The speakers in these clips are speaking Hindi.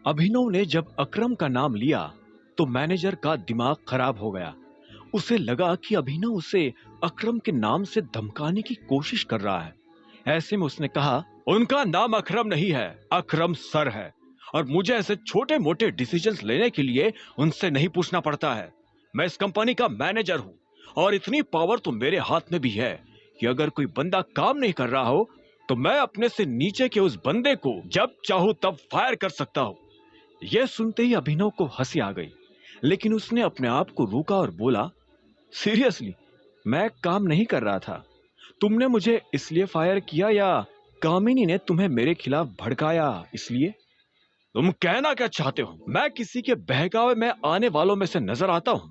अभिनव ने जब अकरम का नाम लिया तो मैनेजर का दिमाग खराब हो गया। उसे लगा कि अभिनव उसे अकरम के नाम से धमकाने की कोशिश कर रहा है। ऐसे में उसने कहा, उनका नाम अकरम नहीं है, अकरम सर है। और मुझे ऐसे छोटे मोटे डिसीजंस लेने के लिए उनसे नहीं पूछना पड़ता है। मैं इस कंपनी का मैनेजर हूँ और इतनी पावर तो मेरे हाथ में भी है कि अगर कोई बंदा काम नहीं कर रहा हो तो मैं अपने से नीचे के उस बंदे को जब चाहूं तब फायर कर सकता हूं। यह सुनते ही अभिनव को हंसी आ गई, लेकिन उसने अपने आप को रोका और बोला, सीरियसली, मैं काम नहीं कर रहा था। तुमने मुझे इसलिए फायर किया या कामिनी ने तुम्हें मेरे खिलाफ भड़काया इसलिए? तुम कहना क्या चाहते हो? मैं किसी के बहकावे में आने वालों में से नजर आता हूं?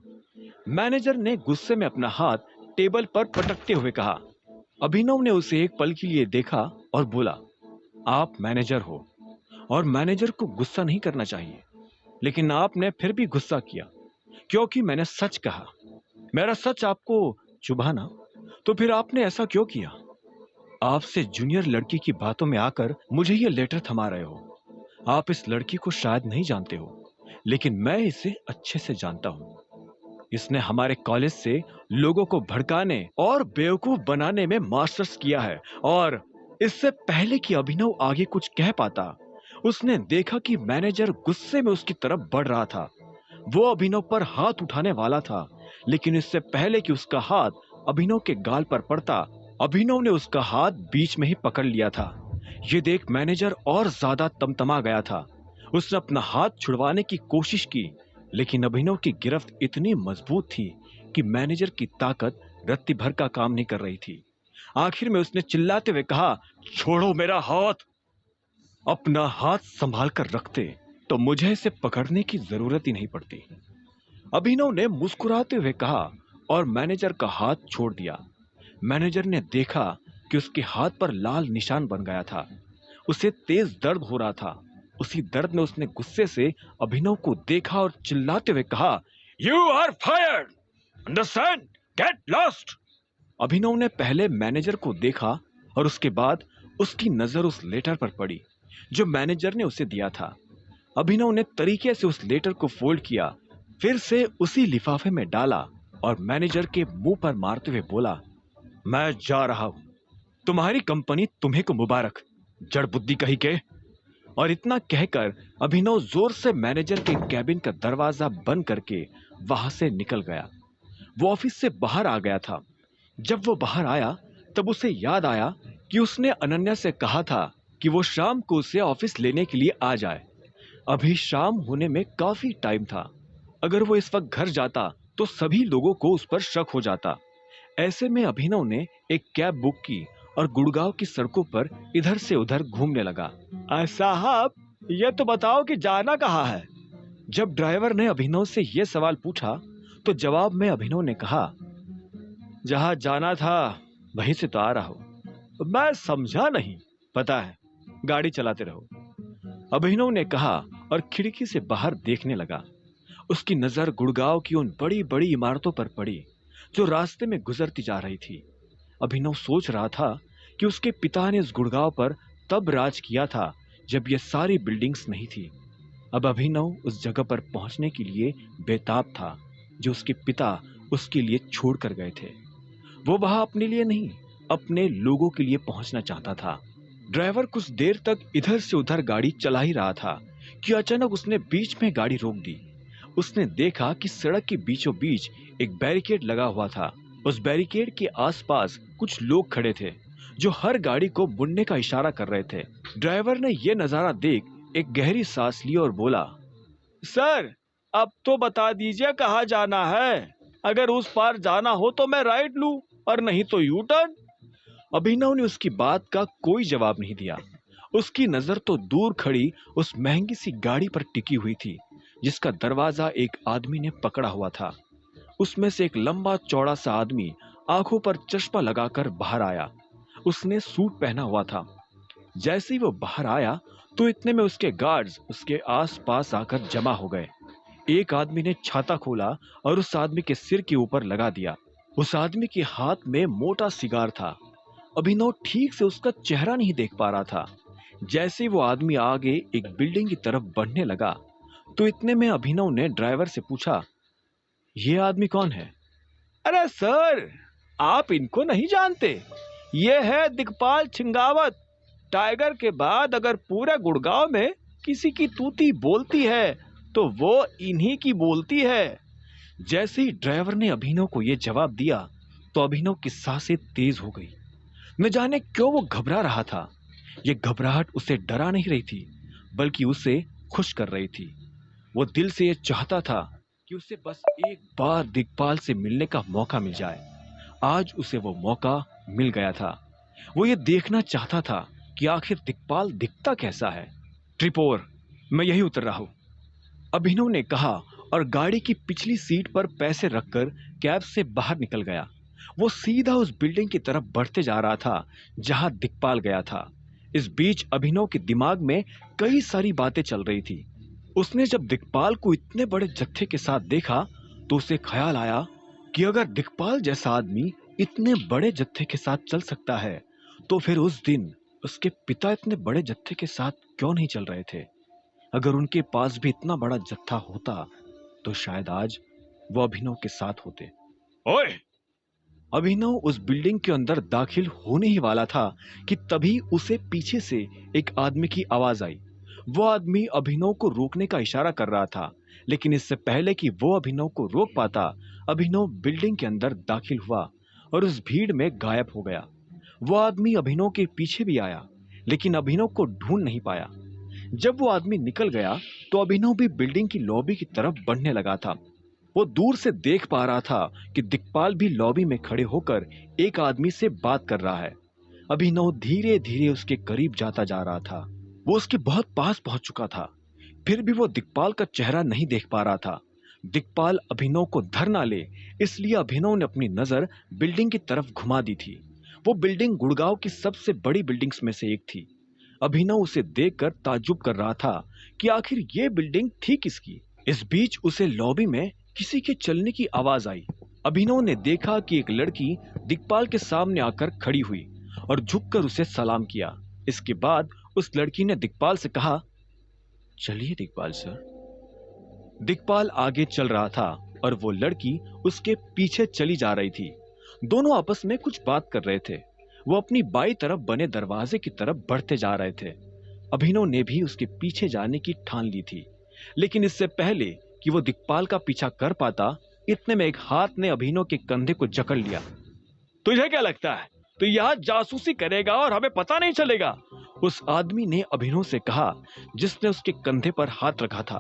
मैनेजर ने गुस्से में अपना हाथ टेबल पर पटकते हुए कहा। अभिनव ने उसे एक पल के लिए देखा और बोला, आप मैनेजर हो और मैनेजर को गुस्सा नहीं करना चाहिए, लेकिन आपने फिर भी गुस्सा किया क्योंकि मैंने सच कहा। मेरा सच आपको चुभा ना, तो फिर आपने ऐसा क्यों किया? आपसे जूनियर लड़की की बातों में आकर मुझे ये लेटर थमा रहे हो। आप इस लड़की को शायद नहीं जानते हो, लेकिन मैं इसे अच्छे से जानता हूँ। इसने हमारे कॉलेज से लोगों को भड़काने और बेवकूफ बनाने में मास्टर्स किया है। और इससे पहले कि अभिनव आगे कुछ कह पाता, उसने देखा कि मैनेजर गुस्से में उसकी तरफ बढ़ रहा था। वो अभिनव पर हाथ उठाने वाला था, लेकिन इससे पहले कि उसका हाथ अभिनव के गाल पर पड़ता, अभिनव ने उसका हाथ बीच में ही पकड़ लिया था। ये देख मैनेजर और ज्यादा तमतमा गया था। उसने अपना हाथ छुड़वाने की कोशिश की, लेकिन अभिनव की गिरफ्त इतनी मजबूत थी कि मैनेजर की ताकत रत्ती भर का काम नहीं कर रही थी। आखिर में उसने चिल्लाते हुए कहा, छोड़ो मेरा हाथ। अपना हाथ संभाल कर रखते तो मुझे इसे पकड़ने की जरूरत ही नहीं पड़ती। अभिनव ने मुस्कुराते हुए कहा और मैनेजर का हाथ छोड़ दिया। मैनेजर ने देखा कि उसके हाथ पर लाल निशान बन गया था। उसे तेज दर्द हो रहा था। उसी दर्द में उसने गुस्से से अभिनव को देखा और चिल्लाते हुए कहा, you are fired, understand, get lost. Abhinav ने पहले मैनेजर को देखा और उसके बाद उसकी नजर उस लेटर पर पड़ी जो मैनेजर ने उसे दिया था। अभिनव ने तरीके से उस लेटर को फोल्ड किया, फिर से उसी लिफाफे में डाला और मैनेजर के मुंह पर मारते हुए बोला, मैं जा रहा हूं। तुम्हारी कंपनी तुम्हें को मुबारक, जड़ बुद्धि कही के। और इतना कहकर अभिनव जोर से मैनेजर के कैबिन का दरवाजा बंद करके वहां से निकल गया। वो ऑफिस से बाहर आ गया था। जब वो बाहर आया तब उसे याद आया कि उसने अनन्या से कहा था कि वो शाम को उसे ऑफिस लेने के लिए आ जाए। अभी शाम होने में काफी टाइम था। अगर वो इस वक्त घर जाता तो सभी लोगों को उस पर शक हो जाता। ऐसे में अभिनव ने एक कैब बुक की और गुड़गांव की सड़कों पर इधर से उधर घूमने लगा। साहब, ये तो बताओ कि जाना कहाँ है? जब ड्राइवर ने अभिनव से यह सवाल पूछा तो जवाब में अभिनव ने कहा, जहां जाना था वहीं से तो आ रहा हूं। मैं समझा नहीं। पता है, गाड़ी चलाते रहो, अभिनव ने कहा और खिड़की से बाहर देखने लगा। उसकी नजर गुड़गांव की उन बड़ी बड़ी इमारतों पर पड़ी जो रास्ते में गुजरती जा रही थी। अभिनव सोच रहा था कि उसके पिता ने इस गुड़गांव पर तब राज किया था जब ये सारी बिल्डिंग्स नहीं थी। अब अभिनव उस जगह पर पहुंचने के लिए बेताब था जो उसके पिता उसके लिए छोड़ कर गए थे। वो वहां अपने लिए नहीं, अपने लोगों के लिए पहुंचना चाहता था। ड्राइवर कुछ देर तक इधर से उधर गाड़ी चला ही रहा था कि अचानक उसने बीच में गाड़ी रोक दी। उसने देखा कि सड़क के बीचों बीच एक बैरिकेड लगा हुआ था। उस बैरिकेड के आसपास कुछ लोग खड़े थे जो हर गाड़ी को मुड़ने का इशारा कर रहे थे। ड्राइवर ने यह नजारा देख एक गहरी सांस ली और बोला, सर, अब तो बता दीजिए कहाँ जाना है। अगर उस पार जाना हो तो मैं राइट लूं और नहीं तो यू टर्न। अभिनव ने उसकी बात का कोई जवाब नहीं दिया। उसकी नजर तो दूर खड़ी उस महंगी सी गाड़ी पर टिकी हुई थी जिसका दरवाजा एक आदमी ने पकड़ा हुआ था। उसमें से एक लंबा चौड़ा सा आदमी आंखों पर चश्मा लगाकर बाहर आया। उसने सूट पहना हुआ था। जैसे ही वो बाहर आया तो इतने में उसके गार्ड्स उसके आसपास आकर जमा हो गए। एक आदमी ने छाता खोला और उस आदमी के सिर के ऊपर लगा दिया। उस आदमी के हाथ में मोटा सिगार था। अभिनव ठीक से उसका चेहरा नहीं देख पा रहा था। जैसे ही वो आदमी आगे एक बिल्डिंग की तरफ बढ़ने लगा, तो इतने में अभिनव ने ड्राइवर से पूछा, ये आदमी कौन है? अरे सर, आप इनको नहीं जानते? ये है दिग्पाल छिंगावत। टाइगर के बाद अगर पूरे गुड़गांव में किसी की तूती बोलती है तो वो इन्हीं की बोलती है। जैसे ही ड्राइवर ने अभिनव को यह जवाब दिया, तो अभिनव की सांसें तेज हो गई। न जाने क्यों वो घबरा रहा था। ये घबराहट उसे डरा नहीं रही थी, बल्कि उसे खुश कर रही थी। वो दिल से ये चाहता था कि उसे बस एक बार दिग्पाल से मिलने का मौका मिल जाए। आज उसे वो मौका मिल गया था। वो ये देखना चाहता था कि आखिर दिग्पाल दिखता कैसा है। ट्रिपोर, मैं यही उतर रहा हूं, अभिनव ने कहा और गाड़ी की पिछली सीट पर पैसे रखकर कैब से बाहर निकल गया। वो सीधा उस बिल्डिंग की तरफ बढ़ते जा रहा था जहां दिग्पाल गया था। इस बीच अभिनव के दिमाग में कई सारी बातें चल रही थी। उसने जब दिग्पाल को इतने बड़े जत्थे के साथ देखा, तो उसे ख्याल आया कि अगर दिग्पाल जैसा आदमी इतने बड़े जत्थे के साथ चल सकता है, तो फिर उस दिन उसके पिता इतने बड़े जत्थे के साथ क्यों नहीं चल रहे थे? अगर उनके पास भी इतना बड़ा जत्था होता, तो शायद आज वो अभिनव के साथ होते। ओए! अभिनव उस बिल्डिंग के अंदर दाखिल होने ही वाला था कि तभी उसे पीछे से एक आदमी की आवाज आई। वो आदमी अभिनव को रोकने का इशारा कर रहा था, लेकिन इससे पहले कि वो अभिनव को रोक पाता, अभिनव बिल्डिंग के अंदर दाखिल हुआ और उस भीड़ में गायब हो गया। वो आदमी अभिनव के पीछे भी आया, लेकिन अभिनव को ढूंढ नहीं पाया। जब वो आदमी निकल गया, तो अभिनव भी बिल्डिंग की लॉबी की तरफ बढ़ने लगा था। वो दूर से देख पा रहा था कि दिग्पाल भी लॉबी में खड़े होकर एक आदमी से बात कर रहा है। अभिनव धीरे धीरे उसके करीब जाता जा रहा था। वो उसके बहुत पास पहुंच चुका था, फिर भी वो दिग्पाल का चेहरा नहीं देख पा रहा था। दिग्पाल अभिनव को धर ना ले, इसलिए अभिनव ने अपनी नजर बिल्डिंग की तरफ घुमा दी थी। वो बिल्डिंग गुड़गांव की सबसे बड़ी बिल्डिंग्स में से एक थी। अभिनव उसे देखकर ताज्जुब कर रहा था कि आखिर ये बिल्डिंग थी किसकी। इस बीच उसे लॉबी में किसी के चलने की आवाज आई। अभिनव ने देखा कि एक लड़की दिग्पाल के सामने आकर खड़ी हुई और झुककर उसे सलाम किया। इसके बाद उस लड़की ने दिग्पाल से कहा, चलिए दिग्पाल सर। दिग्पाल आगे चल रहा था और वो लड़की उसके पीछे चली जा रही थी। दोनों आपस में कुछ बात कर रहे थे। वो अपनी बाई तरफ बने दरवाजे की तरफ बढ़ते जा रहे थे। अभिनव ने भी उसके पीछे जाने की ठान ली थी, लेकिन इससे पहले कि वो दिग्पाल का पीछा कर पाता, इतने में एक हाथ ने अभिनव के कंधे को जकड़ लिया। तुझे क्या लगता है तू यहाँ जासूसी करेगा और हमें पता नहीं चलेगा? उस आदमी ने अभिनव से कहा, जिसने उसके कंधे पर हाथ रखा था।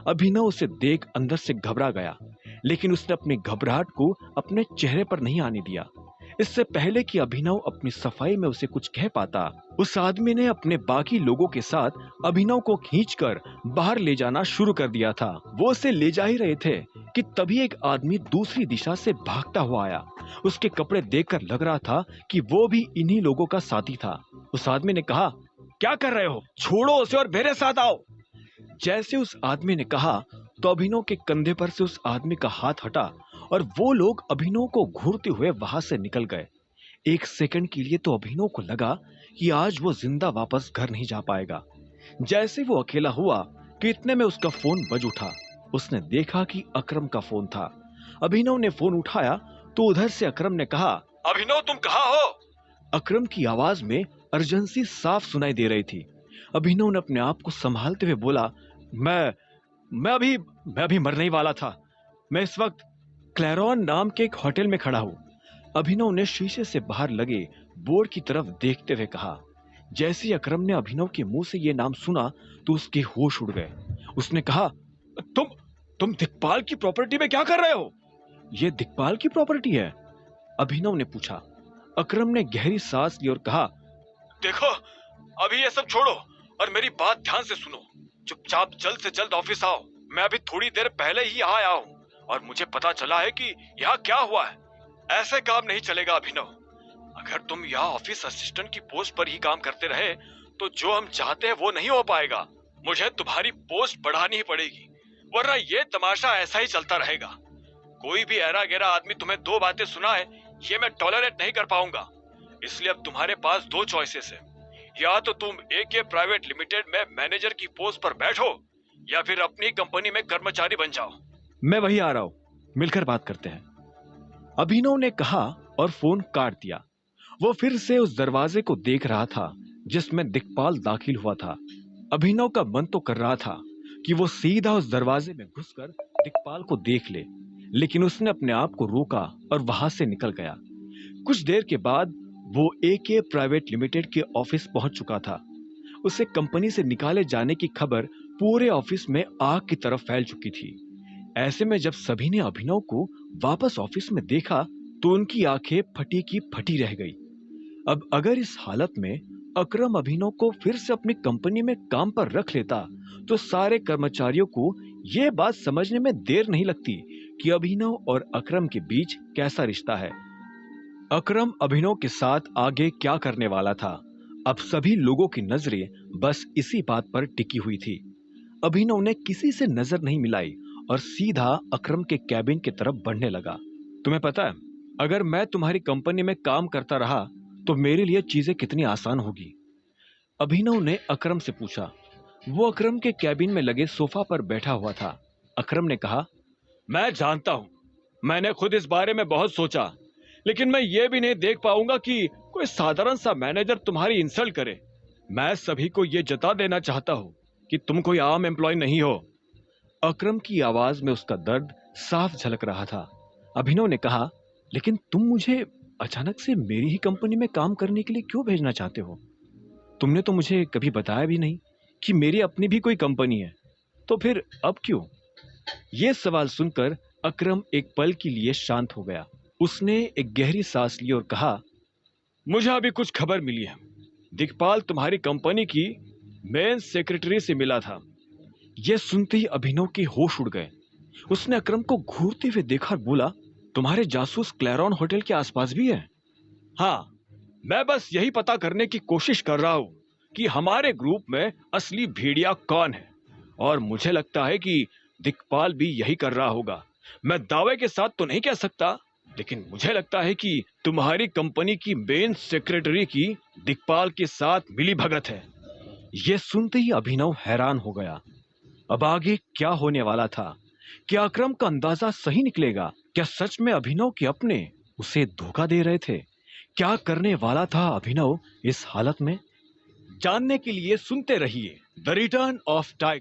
अभिनव उसे देख अंदर से घबरा गया, लेकिन उसने अपनी घबराहट को अपने चेहरे पर नहीं आने दिया। इससे पहले कि अभिनव अपनी सफाई में उसे कुछ कह पाता, उस आदमी ने अपने बाकी लोगों के साथ अभिनव को खींचकर बाहर ले जाना शुरू कर दिया था। वो उसे ले जा ही रहे थे कि तभी एक आदमी दूसरी दिशा से भागता हुआ आया। उसके कपड़े देखकर लग रहा था कि वो भी इन्हीं लोगों का साथी था। उस आदमी ने कहा, क्या कर रहे हो? छोड़ो उसे और मेरे साथ आओ। जैसे उस आदमी ने कहा, तो अभिनव के कंधे पर से उस आदमी का हाथ हटा और वो लोग अभिनव को घूरते हुए वहां से निकल गए। एक सेकंड के लिए तो अभिनव को लगा कि आज वो जिंदा वापस घर नहीं जा पाएगा। जैसे वो अकेला हुआ कि इतने में उसका फोन बज उठा। उसने देखा कि अकरम का फोन था। अभिनव ने फोन उठाया तो उधर से अकरम ने कहा, अभिनव तुम कहाँ हो? अकरम की आवाज में अर्जेंसी साफ सुनाई दे रही थी। अभिनव ने अपने आप को संभालते हुए बोला, मैं अभी मरने ही वाला था। मैं इस वक्त क्लैरॉन नाम के एक होटल में खड़ा हूं। अभिनव ने शीशे से बाहर लगे बोर्ड की तरफ देखते हुए कहा। जैसे ही अकरम ने अभिनव के मुंह से यह नाम सुना, तो उसके होश उड़ गए। उसने कहा, तुम दिग्पाल की प्रॉपर्टी में क्या कर रहे हो? यह दिग्पाल की प्रॉपर्टी है? अभिनव ने पूछा। अकरम ने गहरी सांस ली और कहा, देखो, अभी ये सब छोड़ो और मेरी बात ध्यान से सुनो। चुपचाप जल्द से जल्द ऑफिस आओ। मैं अभी थोड़ी देर पहले ही यहाँ आया हूँ और मुझे पता चला है कि यहाँ क्या हुआ है। ऐसे काम नहीं चलेगा अभिनव। अगर तुम यहाँ ऑफिस असिस्टेंट की पोस्ट पर ही काम करते रहे, तो जो हम चाहते हैं वो नहीं हो पाएगा। मुझे तुम्हारी पोस्ट बढ़ानी ही पड़ेगी, वरना ये तमाशा ऐसा ही चलता रहेगा। कोई भी ऐरा गैरा आदमी तुम्हें दो बातें सुनाए, ये मैं टॉलरेट नहीं कर पाऊंगा। इसलिए अब तुम्हारे पास दो चॉइसेस है। या तो तुम एके प्राइवेट लिमिटेड में मैनेजर की पोस्ट पर बैठो या फिर अपनी कंपनी में कर्मचारी बन जाओ। मैं वही आ रहा हूं, मिलकर बात करते हैं, अभिनव ने कहा और फोन काट दिया। वो फिर से उस दरवाजे को देख रहा था जिसमें दिक्पाल दाखिल हुआ था। अभिनव का मन तो कर रहा था कि वो सीधा उस दरवाजे में घुसकर दिक्पाल को देख ले, लेकिन उसने अपने आप को रोका और वहां से निकल गया। कुछ देर के बाद वो एके प्राइवेट लिमिटेड के ऑफिस पहुंच चुका था। उसे कंपनी से निकाले जाने की खबर पूरे ऑफिस में आग की तरफ फैल चुकी थी। ऐसे में जब सभी ने अभिनव को वापस ऑफिस में देखा तो उनकी आंखें फटी की फटी रह गई। अब अगर इस हालत में अकरम अभिनव को फिर से अपनी कंपनी में काम पर रख लेता तो सारे कर्मचारियों को यह बात समझने में देर नहीं लगती कि अभिनव और अकरम के बीच कैसा रिश्ता है। अकरम अभिनव के साथ आगे क्या करने वाला था, अब सभी लोगों की नजरें बस इसी बात पर टिकी हुई थी। अभिनव ने किसी से नजर नहीं मिलाई और सीधा अकरम के कैबिन की तरफ बढ़ने लगा। तुम्हें पता है, अगर मैं तुम्हारी कंपनी में काम करता रहा तो मेरे लिए चीजें कितनी आसान होगी? अभिनव ने अकरम से पूछा। वो अकरम के कैबिन में लगे सोफा पर बैठा हुआ था। अकरम ने कहा, मैं जानता हूं, मैंने खुद इस बारे में बहुत सोचा, लेकिन मैं ये भी नहीं देख पाऊंगा कि कोई साधारण सा मैनेजर तुम्हारी इंसल्ट करे। मैं सभी को ये जता देना चाहता हूं कि तुम कोई आम एम्प्लॉय नहीं हो। अकरम की आवाज में उसका दर्द साफ झलक रहा था। अभिनव ने कहा, लेकिन तुम मुझे अचानक से मेरी ही कंपनी में काम करने के लिए क्यों भेजना चाहते हो? तुमने तो मुझे कभी बताया भी नहीं कि मेरी अपनी भी कोई कंपनी है, तो फिर अब क्यों? यह सवाल सुनकर अकरम एक पल के लिए शांत हो गया। उसने एक गहरी सांस ली और कहा, मुझे अभी कुछ खबर मिली है। दिक्पाल तुम्हारी कंपनी की मेन सेक्रेटरी से मिला था। यह सुनते ही अभिनव के होश उड़ गए। उसने अकरम को घूरते हुए देखा और बोला, तुम्हारे जासूस क्लैरॉन होटल के आसपास भी है? हाँ, मैं बस यही पता करने की कोशिश कर रहा हूं कि हमारे ग्रुप में असली भेड़िया कौन है, और मुझे लगता है कि दिक्पाल भी यही कर रहा होगा। मैं दावे के साथ तो नहीं कह सकता, लेकिन मुझे लगता है कि तुम्हारी कंपनी की मेन सेक्रेटरी की दिक्पाल के साथ मिली भगत है। यह सुनते ही अभिनव हैरान हो गया। अब आगे क्या होने वाला था? क्या अकरम का अंदाजा सही निकलेगा? क्या सच में अभिनव के अपने उसे धोखा दे रहे थे? क्या करने वाला था अभिनव इस हालत में? जानने के लिए सुनते रहिए द रिटर्न ऑफ टाइगर।